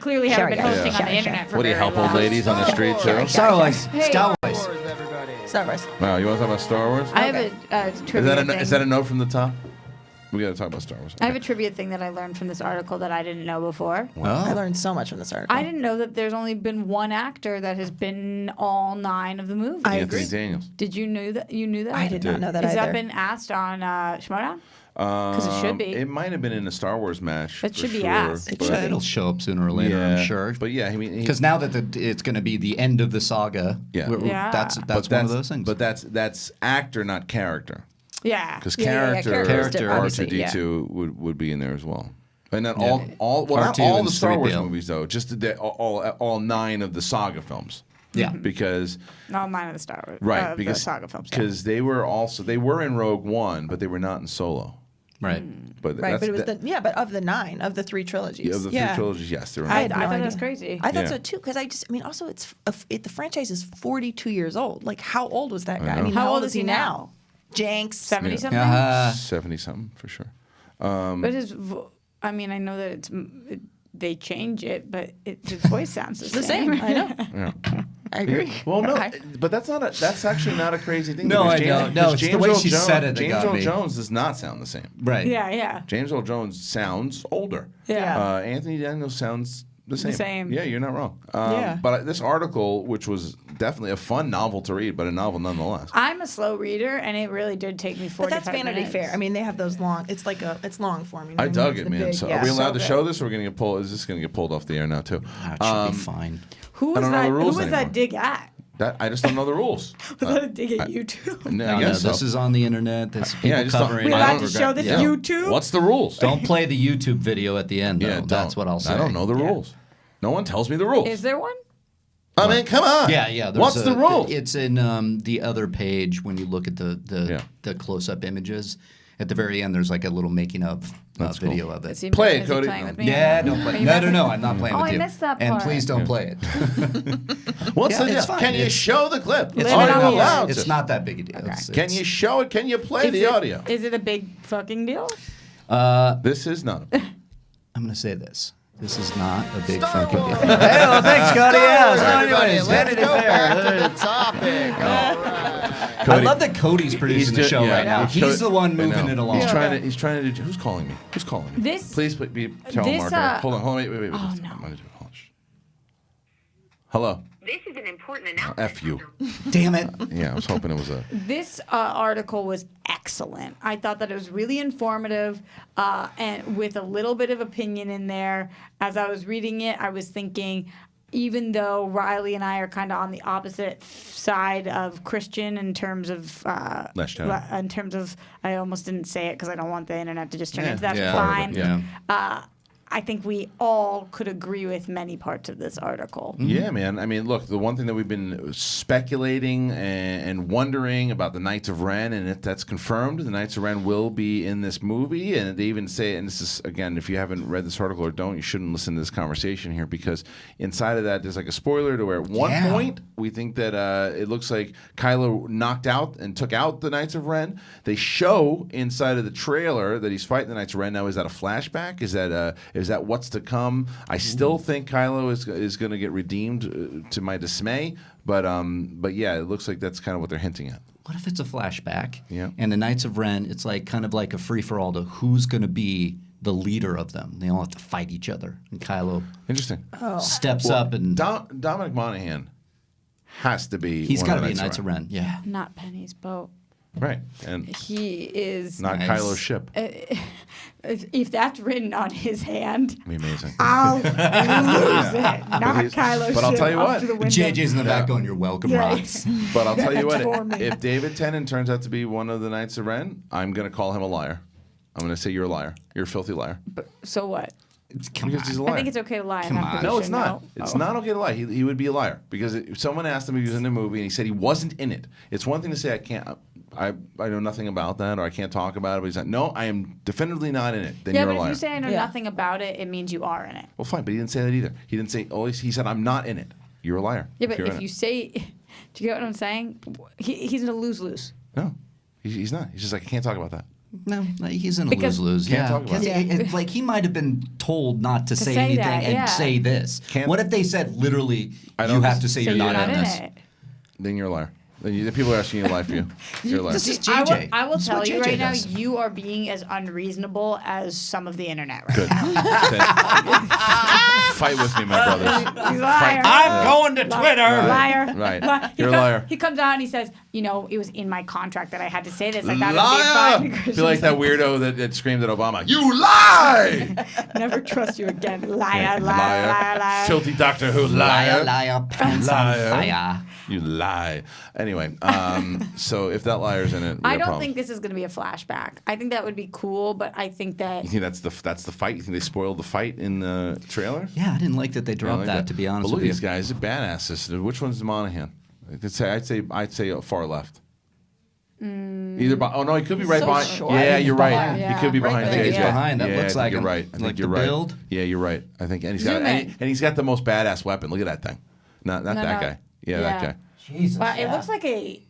clearly haven't been Sure, hosting on the internet for What do you very help old long. ladies on the street too? Star Wars. Hey. Star Wars. Star Wars. Wow, you want to talk about Star Wars? I have a trivia thing. Is that a note from the top? We got to talk about Star Wars. I have a trivia thing that I learned from this article that I didn't know before. I learned so much from this article. I didn't know that there's only been one actor that has been all 9 of the movies. I Anthony agree. Daniels. Did you know that? You knew that? I did not know that Has either. that been asked on Schmodown? Because it should be. It might have been in a Star Wars match. It for should be sure, asked. It but- should be. It'll show up sooner or later, Yeah, I'm sure. But yeah, I mean, Because now that it's going to be the end of the saga, Yeah. Yeah. that's but one of those things. But that's actor, not character. Yeah. Because Yeah, character, obviously, R2D2 would be in there as well. And not Yeah. all not R2 all and the Star Wars 3PO. movies though, just all 9 of the saga films. yeah. Because Not mine of the Star Wars. right, the because saga films. Yeah. because they were in Rogue One, but they were not in Solo. Right. But Right, that's, but it was that, but of the 9 of the 3 trilogies. of the 3 trilogies, yes, they're in I Rogue One. had no thought idea. that's crazy. I thought Yeah. so too, because also the franchise is 42 years old. Like, how old was that guy? I know. mean, How how old old is is he he now? now? Jenks. 70 something? 70 something for sure. But I mean, I know that they change it, but his voice sounds the The same. I know. Yeah. I agree. Well, no, but that's actually not a crazy thing. No, because I know. No, because it's the way Earl she Jones, said it that James got Earl me. Jones does not sound the same. Right. Yeah. James Earl Jones sounds older. Yeah. Anthony Daniels sounds the same. same. Yeah, you're not wrong. Yeah. But this article, which was definitely a fun novel to read, but a novel nonetheless. I'm a slow reader, and it really did take me 45 But that's Vanity minutes. Fair. I mean, they have those long. It's long form. You know I what mean? dug It's it, the man. big- So yeah. are we allowed to good. show this, or are we going to get pulled? Is this going to get pulled off the air now too? That should be fine. Who I was don't know that? the Who rules was anymore. that dig at? I just don't know the rules. Was that a dig at YouTube? I No, guess so. this is on the internet. This is people Yeah, I just don't- covering We're it. allowed to show this Yeah. YouTube? What's the rules? Don't play the YouTube video at the end, though. Yeah, That's what I'll say. I don't know the rules. No one tells me the rules. Is there one? I mean, come on. Yeah. What's the rule? It's in the other page when you look at the close-up images. At the very end, there's like a little making of That's video cool. of Is it. he, Play it, is he Cody. playing with me? Yeah, don't play. Are you No, messing- I'm not playing Oh, with I you. missed that And part. please don't play it. What's Yeah, the it's deal? fine. Can you It's- show the clip? Live Are it you on the air. allowed It's to? not that big a deal. Can you show it? Can you play the audio? Is it a big fucking deal? This is not. I'm going to say this. This is not a big fucking deal. Wars. Hey, well, thanks, Cody. Yeah, so Everybody, anyways, let's Vanity go Fair. back to the topic. All right. I love that Cody's producing the show right now. He's the one I moving know. it along. He's trying to do. Who's calling me? Who's calling me? This- Please be tell this, Mark. Hold on. Wait. oh, I'm no. gonna do it. Hold on. Shh. Hello. This is an important announcement. F you. Damn it. Yeah, I was hoping it was a. This article was excellent. I thought that it was really informative and with a little bit of opinion in there. As I was reading it, I was thinking, even though Riley and I are kind of on the opposite side of Christian in terms of, I almost didn't say it because I don't want the internet to just turn into that. Yeah. Fine. Yeah. I think we all could agree with many parts of this article. Yeah, man. I mean, look, the one thing that we've been speculating and wondering about the Knights of Ren, and if that's confirmed, the Knights of Ren will be in this movie. And they even say, and this is, again, if you haven't read this article or don't, you shouldn't listen to this conversation here, because inside of that, there's like a spoiler to where at one point, we think that it looks like Kylo knocked out and took out the Knights of Ren. They show inside of the trailer that he's fighting the Knights of Ren. Now, is that a flashback? Is that what's to come? I still think Kylo is going to get redeemed, to my dismay. But yeah, it looks like that's kind of what they're hinting at. What if it's a flashback? Yeah. And the Knights of Ren, it's like kind of like a free-for-all to who's going to be the leader of them. They all have to fight each other. And Kylo Interesting. steps up and Dominic Monaghan has to be. he's got to be a Knights of Ren. Yeah. Not Penny's boat. Right, and He is. not Nice. Kylo's ship. If that's written on his hand, It'd be amazing. I'll lose it. Not he's- Kylo. but I'll shit tell you up what, to the window. JJ's in the back going, "You're welcome, Yeah. Rods." But I'll tell you For what, me. if David Tennant turns out to be one of the Knights of Ren, I'm going to call him a liar. I'm going to say you're a liar. You're a filthy liar. So what? Come Because he's a on. liar. I think it's okay to lie. Come in that on. No, it's position, not. no? It's Oh. not okay to lie. He would be a liar because if someone asked him if he was in the movie and he said he wasn't in it. It's one thing to say I know nothing about that or I can't talk about it. But he's like, no, I am definitively not in it. Then Yeah, you're but a if liar. you say I know Yeah. nothing about it, it means you are in it. Well, fine, but he didn't say that either. He didn't say. Oh, he said I'm not in it. You're a liar. Yeah, but you're if in you it. say, do you get what I'm saying? He's in a lose-lose. No, he's not. He's just like I can't talk about that. No, he's in a Because- lose-lose. Can't Yeah, talk about 'Cause like he might have been told not to say say anything that, and yeah. say this. Can't- What if they said literally, I you don't- have to say So you're not in this? it. Then you're a liar. The people are asking you to lie for you. You're a liar. This is I JJ. will This is tell what you JJ right now, does. you are being as unreasonable as some of the internet right Good. now. Fight with me, my brothers. He's a liar. I'm going to Twitter. Liar. Right. He You're a comes- liar. He comes out and he says, it was in my contract that I had to say this. I thought Liar! it'd be fun. Feel like that weirdo that screamed at Obama. You lie! Never trust you again. Liar, liar, liar, liar. Filthy Doctor Who Liar, liar. liar, pants on Liar. fire. You lie. Anyway, so if that liar's in it, we I have don't problems. think this is going to be a flashback. I think that would be cool, but I think that You think that's the fight? You think they spoiled the fight in the trailer? Yeah, I didn't like that they dropped Like that, to be honest But look with at these you. guys, they're badasses. Which one's Monahan? I'd say far left. Either oh no, he could be right So behind. short. Yeah, you're right. behind. He could be Yeah. behind Right there, JJ. He's behind. That Yeah, looks I think like you're him. right. I think Like you're the right. build? Yeah, you're right. I think, and he's Zoom got in. and he's got the most badass weapon. Look at that thing. Not that no. guy. Yeah, that Yeah. guy. Jesus. Well, it looks like a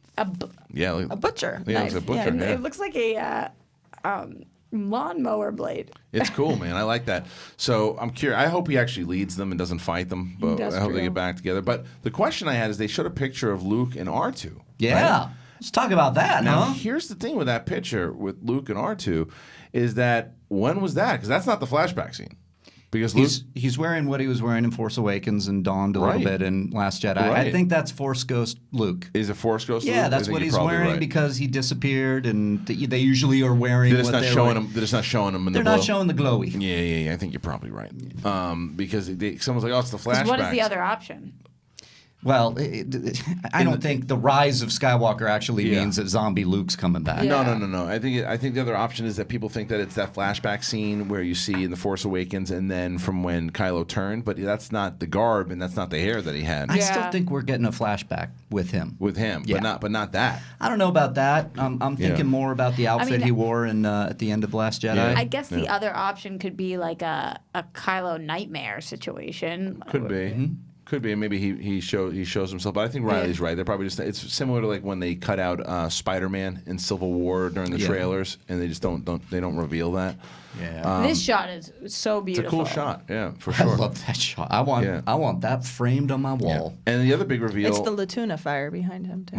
Yeah, look, A butcher. Yeah, it looks like a butcher. and Yeah. it looks like a lawnmower blade. It's cool, man. I like that. So I'm curious. I hope he actually leads them and doesn't fight them. But That's I hope they true. get back together. But the question I had is they showed a picture of Luke and R2. Yeah. right? Let's talk about that, Now, huh? here's the thing with that picture with Luke and R2 is that when was that? Because that's not the flashback scene. Because Luke, He's wearing what he was wearing in Force Awakens and donned a little Right. bit in Last Jedi. Right. I think that's Force Ghost Luke. is a Force Ghost. Yeah, Luke? I that's think what you're he's probably wearing right. because he disappeared, and they usually are wearing They're just what not they're showing wearing. him. They're just not showing him in They're the not blow. showing the glowy. Yeah. I think you're probably right. Because someone's like, oh, it's the flashback. What is the other option? Well, I don't think the rise of Skywalker actually Yeah. means that zombie Luke's coming back. Yeah. No. I think the other option is that people think that it's that flashback scene where you see in the Force Awakens, and then from when Kylo turned, but that's not the garb and that's not the hair that he had I still Yeah. think we're getting a flashback with him. with him, Yeah. but not that. I don't know about that. I'm thinking Yeah. more about the outfit mean, he wore in at the end of Last Jedi. Yeah. I guess the other option could be like a Kylo nightmare situation. Could be. Mm-hmm. Could be, and maybe he shows himself. But I think Riley's right. They're probably just. It's similar to like when they cut out Spider-Man in Civil War during the Yeah. trailers, and they just don't reveal that. Yeah. This shot is so It's a beautiful. cool shot. Yeah, for I sure. love that shot. I Yeah. want that framed on my Yeah. wall. And the other big reveal. It's the Latuna fire behind him too.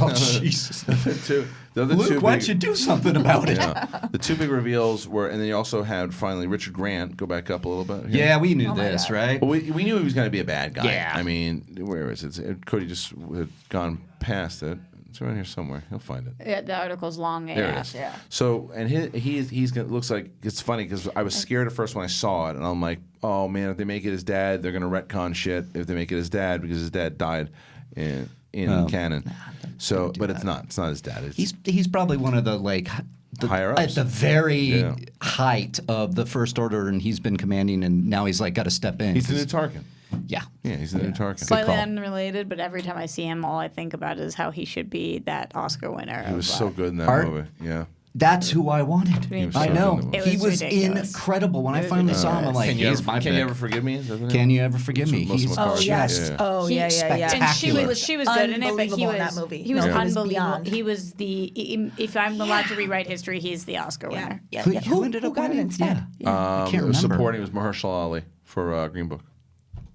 Oh Jesus! the other Luke, two why big- don't you do something about it? Yeah. The two big reveals were, and then you also had finally Richard Grant. Go back up a little bit. here. Yeah, we knew my this, God. right? Well, we knew he was going to be a bad guy. Yeah. I mean, where is it? Cody just had gone past it. It's around here somewhere. He'll find it. Yeah, the article's long. There it yeah. is. Yeah. So, and he's gonna, looks like it's funny because I was scared at first when I saw it, and I'm like, oh man, if they make it his dad, they're gonna retcon shit. If they make it his dad because his dad died in canon. So, but it's not. It's not his dad. It's, He's probably one of the Higher ups. at the very Yeah. height of the First Order, and he's been commanding, and now he's like got to step in. he's the new Tarkin. Yeah. Yeah, he's the new Tarkin. Slightly call. unrelated, but every time I see him, all I think about is how he should be that Oscar winner. He was so good in that Art- movie. Yeah. That's who I wanted. Me I too. know. It He was was ridiculous. incredible. When I It was finally saw him, I'm ridiculous. like, Can you he's ever, my can you pick. ever forgive me? Is that the name? Can you ever forgive me? Melissa He's McCarthy. Oh yes. Yeah. Oh yeah, yeah, yeah. And Spectacular. she was good in it, but he Unbelievable was in that movie. he was No, he was unbelievable. beyond. He was the if I'm allowed to rewrite history, he's the Oscar Yeah, winner. yeah, Who, yeah. who ended up got it winning? instead? Yeah. I can't remember. Supporting was Mahershala Ali for Green Book.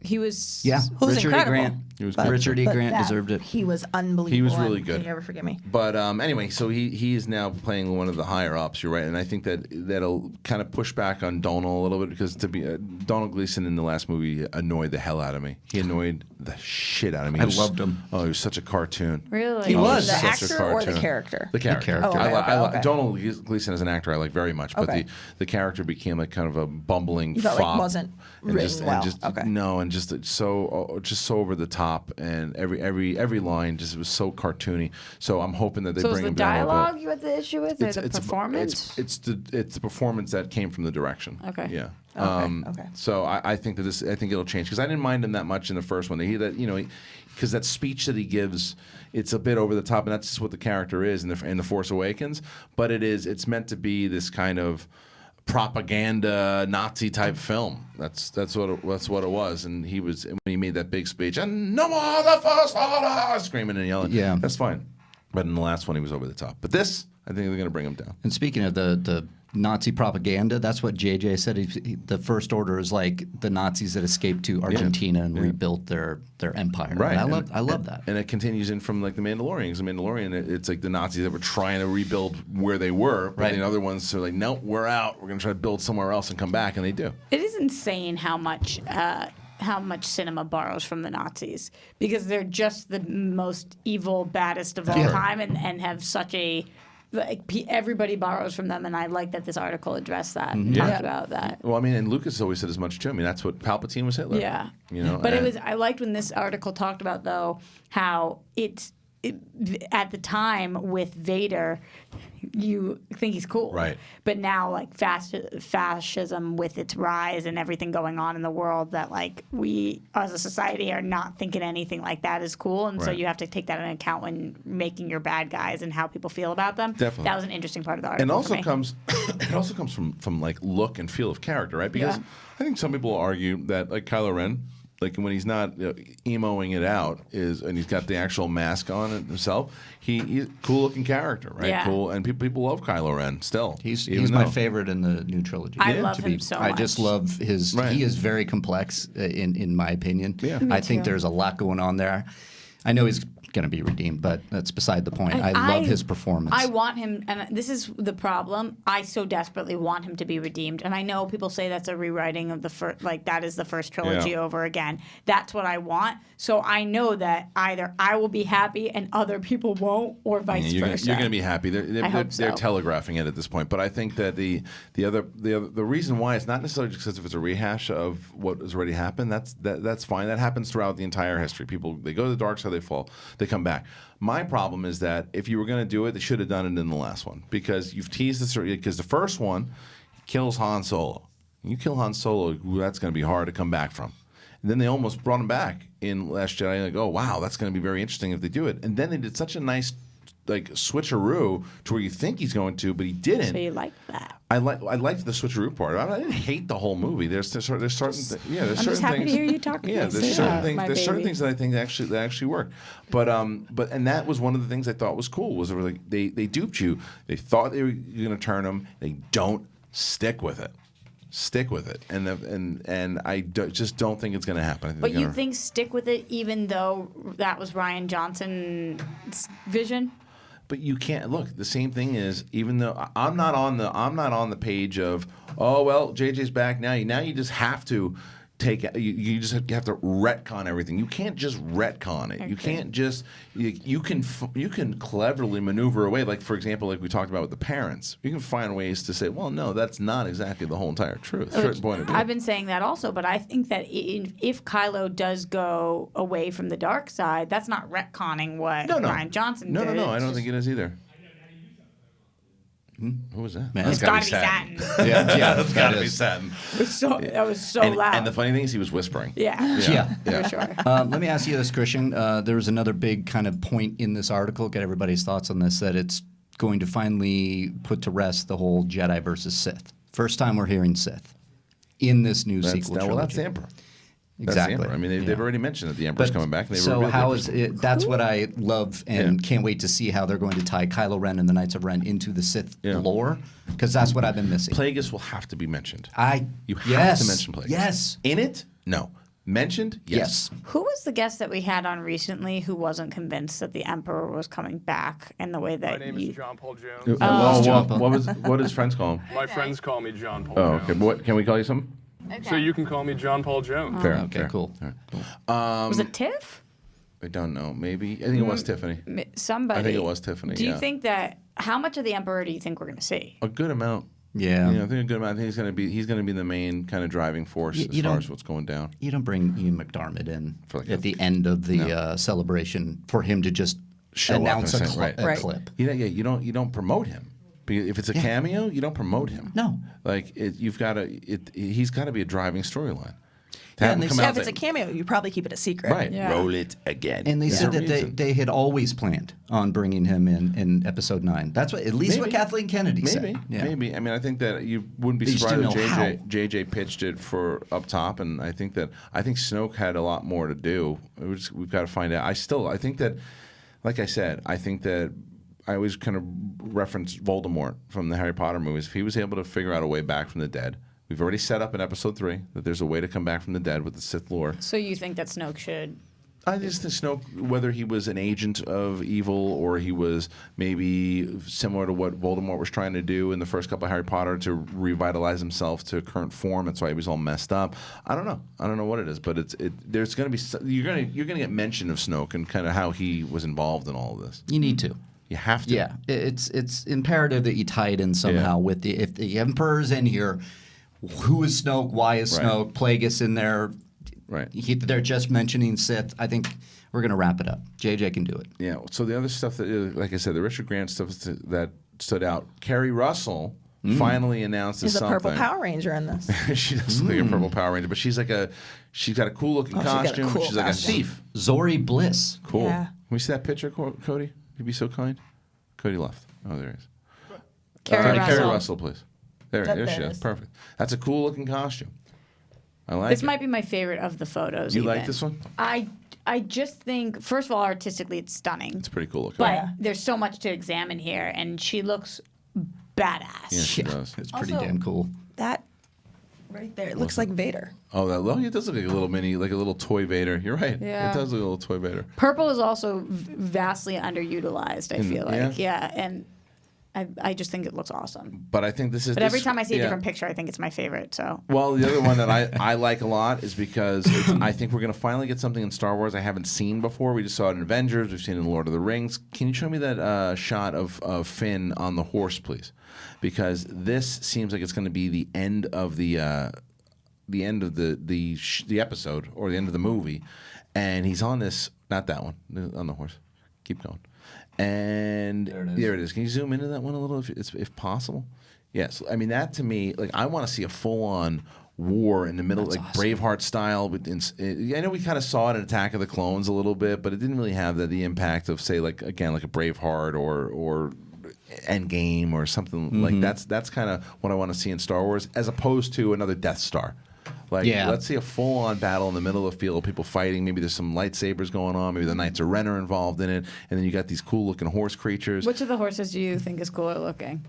He was Yeah. Who's Richard incredible. E. Grant. He was But- good. Richard E. but Grant that- deserved it. He was unbelievable. He was in really good. Can you ever forgive me? But anyway, so he is now playing one of the higher ups. You're right, and I think that'll kind of push back on Donald a little bit because Donald Gleason in the last movie annoyed the hell out of me. He annoyed the shit out of me. I He was- loved him. Oh, he was such a cartoon. really He was. The such a actor or the cartoon. character? The character. character. Oh, I okay, li- I li- okay. Donald Gleason as an actor I like very much, but Okay. the character became like kind of a bumbling You felt like fop. wasn't and written just, well. And just, Okay. No, and just so over the top, and every line just was so cartoony. So I'm hoping that they so is bring the him down a little bit. dialogue you had the issue with, or the performance? It's the performance that came from the direction. Okay. Yeah. Okay. So I think that I think it'll change because I didn't mind him that much in the first one. Because that speech that he gives, it's a bit over the top, and that's just what the character is in the Force Awakens. But it's meant to be this kind of propaganda Nazi type film. That's what it was. And when he made that big speech, and no more the First Order, screaming and yelling. Yeah. That's fine. But in the last one, he was over the top. But this, I think they're going to bring him down. And speaking of the Nazi propaganda, that's what JJ said. The First Order is like the Nazis that escaped to Argentina and rebuilt their empire. Right. And And- I love that. And it continues in from like the Mandalorian. Because the Mandalorian, it's like the Nazis that were trying to rebuild where they were, but Right. the other ones are like, nope, we're out. We're going to try to build somewhere else and come back, and they do. It is insane how much cinema borrows from the Nazis, because they're just the most evil, baddest of all time, and have such a everybody borrows from them. And I like that this article addressed that and talked about that. Well, I mean, and Lucas always said as much too. I mean, that's what Palpatine was Hitler. Yeah, You know, but and- I liked when this article talked about though how at the time with Vader, you think he's cool, Right. But now, like fascism with its rise and everything going on in the world, that like we as a society are not thinking anything like that is cool, and so Right. you have to take that into account when making your bad guys and how people feel about them. Definitely. That was an interesting part of the article. And for also me. comes, it also comes from like look and feel of character, right? Because Yeah. I think some people argue that like Kylo Ren, like when he's not emoing it out, and he's got the actual mask on himself, he's a cool looking character, right? Yeah. Cool, and people love Kylo Ren still. He's even my though- favorite in the new trilogy. I love him so I just much. love his. Right. He is very complex in my opinion. Yeah. I think too. there's a lot going on there. I know he's going to be redeemed, but that's beside the point. I love his performance. I want him, and this is the problem. I so desperately want him to be redeemed, and I know people say that's a rewriting of the first, like that is the first trilogy Yeah. over again. That's what I want. So I know that either I will be happy and other people won't, or vice Yeah, versa. you're gonna be happy. They're, I hope they're so. telegraphing it at this point. But I think that the reason why it's not necessarily just because if it's a rehash of what has already happened. That's fine. That happens throughout the entire history. People, they go to the dark side, they fall, they come back. My problem is that if you were going to do it, they should have done it in the last one, because you've teased this. Because the first one kills Han Solo. You kill Han Solo, that's going to be hard to come back from. And then they almost brought him back in Last Jedi. Like, oh wow, that's going to be very interesting if they do it. And then they did such a nice like switcheroo to where you think he's going to, but he didn't. So you like that? I liked the switcheroo part. I didn't hate the whole movie. There's certain there's I'm certain just happy things. to hear you talk. Yeah, say there's certain that, things. my There's certain baby. things that I think that actually work. But and that was one of the things I thought was cool. Was like they duped you. They thought they were going to turn them. They don't stick with it. Stick with it, and I just don't think it's going to happen. I think But they're you gonna- think stick with it, even though that was Ryan Johnson's vision? But you can't look. The same thing is, even though I'm not on the page of, oh well, JJ's back now. Now you just have to you just have to retcon everything. You can't just retcon it. You can't just you can cleverly maneuver away. Like for example, like we talked about with the parents, you can find ways to say, well, no, that's not exactly the whole entire truth. Certain point of view. I've been saying that also, but I think that if Kylo does go away from the dark side, that's not retconning what Ryan Johnson did. No, I It's don't just- think it is either. Who was that? Man, It's got to be satin. yeah, That's got to be satin. That was so And, loud. and the funny thing is, he was whispering. yeah. Yeah. For sure. Let me ask you this, Christian. There was another big kind of point in this article. Get everybody's thoughts on this. That it's going to finally put to rest the whole Jedi versus Sith. First time we're hearing Sith in this new sequel trilogy. Well, that's the Emperor. That's Exactly. the Emperor. I mean, they've already mentioned that the Emperor's coming back. And they so revealed how the is Emperor's- it? That's what I love, and Yeah. can't wait to see how they're going to tie Kylo Ren and the Knights of Ren into the Sith Yeah. lore, because that's what I've been missing. Plagueis will have to be mentioned. You have yes, to mention Plagueis. Yes. In it? No. Mentioned? Yes. Who was the guest that we had on recently who wasn't convinced that the Emperor was coming back in the way that My name you... is John Paul Jones. What does friends call him? My friends call me John Paul Oh, Jones. okay. What, can we call you something? So you can call me John Paul Jones. Fair. Okay, fair. cool. All right. was it Tiff? I don't know. Maybe. I think it was Tiffany. Somebody. I think it was Tiffany, Do you yeah. think that... How much of the Emperor do you think we're going to see? A good amount. Yeah. I think a good amount. I think he's going to be the main kind of driving force You as far don't- as what's going down. You don't bring Ian McDermott in For like at a- the end of the celebration for him to just Show up announce and a, say- cl- right. a Right. clip. You don't promote him. Because if it's a cameo, you don't promote him. No. Like he's got to be a driving storyline. To Yeah, have and him they come said Yeah, out if it's a there- cameo, you probably keep it a secret. right, Yeah. roll it again. And they There's said a that reason. they had always planned on bringing him in Episode 9. That's what, at least what Maybe. Kathleen Kennedy said. Maybe, Yeah. maybe. I mean, I think that you wouldn't be They just surprised if didn't know JJ pitched it for up top, and I think Snoke had a lot more to do. We've got to find out. I think that like I said, I think that I always kind of reference Voldemort from the Harry Potter movies. If he was able to figure out a way back from the dead, we've already set up in episode 3 that there's a way to come back from the dead with the Sith lore. So you think that Snoke should? I just think Snoke, whether he was an agent of evil or he was maybe similar to what Voldemort was trying to do in the first couple of Harry Potter to revitalize himself to current form. That's why he was all messed up. I don't know. I don't know what it is, but there's going to be you're going to get mention of Snoke and kind of how he was involved in all of this. You need to. You have to. Yeah, it's imperative that you tie it in somehow with if the Emperor's in here. Who is Snoke? Why is Right. Snoke? Plagueis in there. Right. They're just mentioning Sith. I think we're going to wrap it up. JJ can do it. Yeah. So the other stuff that, like I said, the Richard Grant stuff that stood out. Carrie Russell finally announced There's a something. purple Power Ranger in this. She does look like a purple Power Ranger, but she's got a cool looking She's got a costume. cool She's like a costume. thief. Zori Bliss. Cool. Yeah. Can we see that picture, Cody? You'd be so kind. Cody left. Oh, there he is. Carrie Carrie Russell. Russell, please. There There she it is. is. Perfect. That's a cool looking costume. I like This it. might be my favorite of the photos. You even. like this one? I just think, first of all, artistically, it's stunning. It's pretty cool looking. But Yeah. there's so much to examine here, and she looks badass. Yeah, she does. It's pretty Also- damn cool. That right there, it looks like Vader. Oh, it does look like a little mini, like a little toy Vader. You're right. Yeah. It does look like a little toy Vader. Purple is also vastly underutilized, I feel like. yeah? Yeah, and I just think it looks awesome. But I think this is. But every this- time I see a yeah. different picture, I think it's my favorite. So Well, the other one that I like a lot is because I think we're going to finally get something in Star Wars I haven't seen before. We just saw it in Avengers. We've seen it in Lord of the Rings. Can you show me that shot of Finn on the horse, please? Because this seems like it's going to be the end of the episode or the end of the movie, and he's on this. Not that one. On the horse. Keep going. And there it is. Can you zoom into that one a little, if possible? Yes. I mean, that to me, like, I want to see a full-on war in the middle, like Braveheart style. I know we kind of saw it in Attack of the Clones a little bit, but it didn't really have the impact of, say, like a Braveheart or Endgame or something like that's kind of what I want to see in Star Wars, as opposed to another Death Star. Like, let's see a full-on battle in the middle of the field, people fighting. Maybe there's some lightsabers going on. Maybe the Knights of Ren are involved in it. And then you got these cool-looking horse creatures. which of the horses do you think is cooler looking?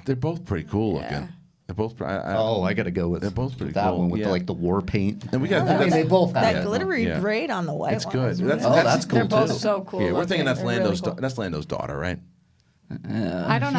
They're both pretty cool looking. Yeah. They're both. I got to go with They're both pretty that cool. one with Yeah. the war paint. And we got. I mean, they both have That it. glittery Yeah. braid on the white It's one good. is That's really- that's cool They're both too. so cool. Yeah, we're thinking that's looking. They're Lando's. really cool. That's Lando's daughter, right? I don't know.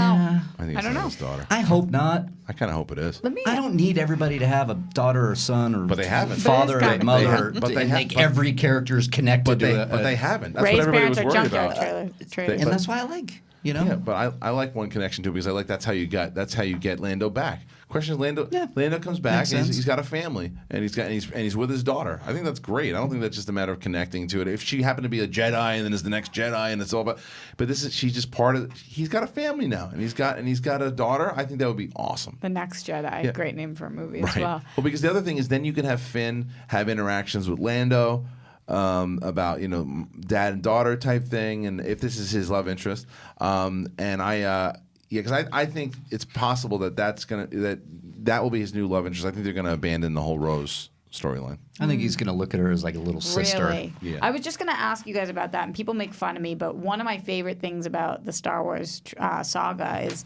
I think it's don't know. Lando's daughter. I hope not. I kind of hope it is. Let me. I don't need everybody to have a daughter or son or But they haven't. father But or it's mother. kind of- but they and have- make but- every character is connected to But they haven't. That's Ray's what everybody parents was are worried junkyard about. trailers. and that's why I like. Yeah, but I like one connection too, because I like that's how you get Lando back. Question is Lando. Yeah. Lando comes back Makes and sense. he's got a family and he's with his daughter. I think that's great. I don't think that's just a matter of connecting to it. If she happened to be a Jedi and then is the next Jedi and it's all about, but she's just part of. He's got a family now and he's got a daughter. I think that would be awesome. The Next Jedi. Yeah. Great name for a movie Right. as well. Well, because the other thing is then you can have Finn have interactions with Lando about dad and daughter type thing, and if this is his love interest, because I think it's possible that will be his new love interest. I think they're gonna abandon the whole Rose storyline. I think he's going to look at her as like a little sister. Really? Yeah. I was just going to ask you guys about that, and people make fun of me, but one of my favorite things about the Star Wars saga is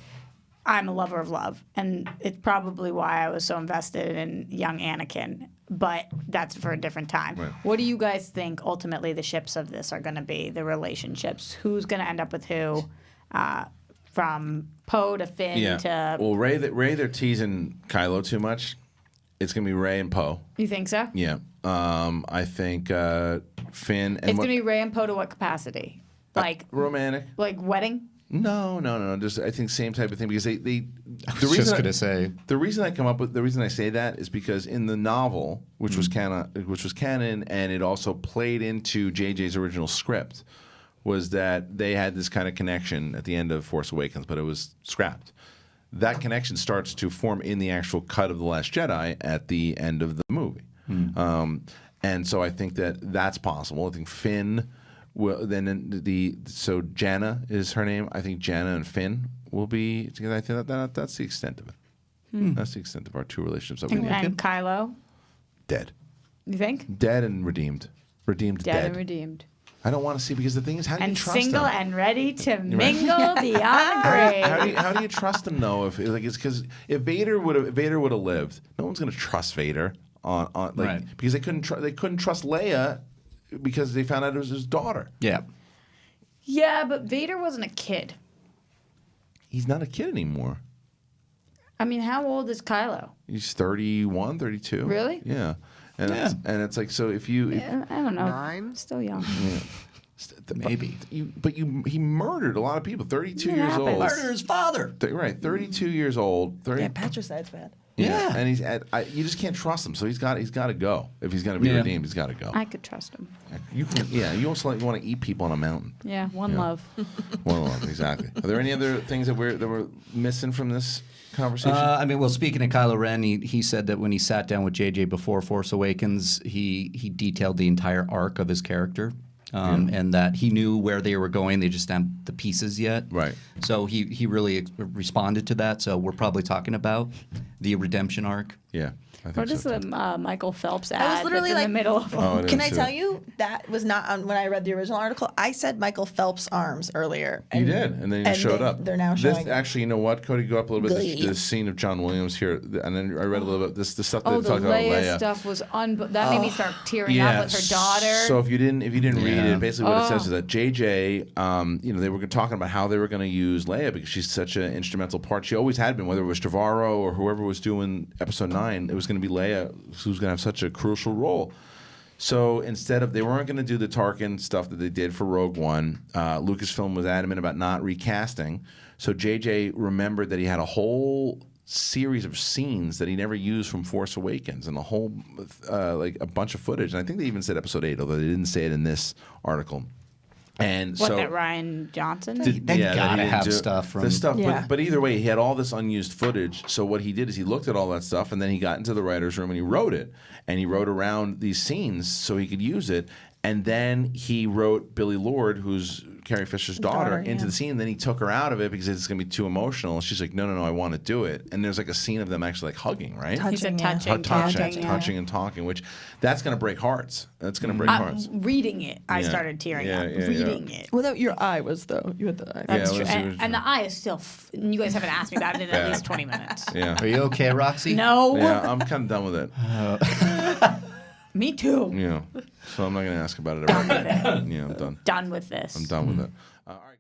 I'm a lover of love, and it's probably why I was so invested in young Anakin, but that's for a different time. Right. What do you guys think ultimately the ships of this are going to be, the relationships? Who's going to end up with who? From Poe to Finn to... Well, Ray, they're teasing Kylo too much. It's gonna be Ray and Poe. You think so? Yeah. I think Finn and It's going to be Rey and Poe to what capacity? Like romantic. wedding? No. Just I think same type of thing because they I was just going to say. the reason I say that is because in the novel, which was canon, and it also played into JJ's original script, was that they had this kind of connection at the end of Force Awakens, but it was scrapped. That connection starts to form in the actual cut of The Last Jedi at the end of the movie. And so I think that's possible. I think Finn will so Janna is her name. I think Janna and Finn will be together. I think that's the extent of it. That's the extent of our two relationships that we know. And Kylo? Dead. You think? Dead and redeemed. Redeemed Dead dead. and redeemed. I don't want to see because the thing is, how do you And trust single him? and ready to mingle beyond the grave. How do you trust him though? If like it's because if Vader would have lived, no one's gonna trust Vader on like Right. because they couldn't trust Leia because they found out it was his daughter. Yeah. Yeah, but Vader wasn't a kid. He's not a kid anymore. I mean, how old is Kylo? He's 31, 32. Really? Yeah. And it's like so if you I don't know. 9? Still young. Maybe. he murdered a lot of people. 32 It years happens. old. Murder his father. Right, 32 years old. 30, Yeah, patricide's bad. Yeah. and you just can't trust him. So he's got to go. If he's going to be Yeah. redeemed, he's got to go. I could trust him. You can, you also want to eat people on a mountain. Yeah, one Yeah. love. Well, exactly. Are there any other things that we're missing from this conversation? Well, speaking of Kylo Ren, he said that when he sat down with JJ before Force Awakens, he detailed the entire arc of his character, and that he knew where they were going. They just hadn't the pieces yet. Right. So he really responded to that. So we're probably talking about the redemption arc. Yeah. I think What is so, the too. Michael Phelps ad I was literally that's in like- the middle of Oh, it Can is I too. tell you that was not on when I read the original article? I said Michael Phelps' arms earlier. You did, and then you and showed up. They're now showing. Actually, you know what, Cody? Go up a little bit. Glee. The scene of John Williams here, and then I read a little bit. The stuff that Oh, the talked about Leia Leia. stuff was that made me start tearing up with her daughter. So if you didn't read Yeah. it, basically what it says Oh. is that JJ, they were talking about how they were going to use Leia because she's such an instrumental part. She always had been, whether it was Trevorrow or whoever was doing Episode 9, it was going to be Leia who's going to have such a crucial role. So instead of, they weren't going to do the Tarkin stuff that they did for Rogue One. Lucasfilm was adamant about not recasting. So JJ remembered that he had a whole series of scenes that he never used from Force Awakens, and a whole like a bunch of footage. And I think they even said Episode 8, although they didn't say it in this article. And What, so that Ryan Johnson? They that he gotta didn't have do- stuff from- the stuff. Yeah. But either way, he had all this unused footage. So what he did is he looked at all that stuff, and then he got into the writers' room and he wrote it, and he wrote around these scenes so he could use it. And then he wrote Billy Lord, who's Carrie Fisher's daughter, into yeah. the scene. And then he took her out of it because it's going to be too emotional. And she's like, no, I want to do it. And there's like a scene of them actually like hugging, right? He said Touching, touching, Touching and talking, which that's going to break hearts. That's going to break hearts. Reading it, I Yeah. started tearing up. Yeah, Reading it. Well, your eye was though. You had the eye. That's it true. was- it was- And the eye is still. And you guys haven't asked me about it in at least 20 minutes. Yeah. Are you okay, Roxy? No. Yeah, I'm kind of done with it. Me too. So I'm not going to ask about it ever again. I'm done. Done with this. I'm done with it. All right.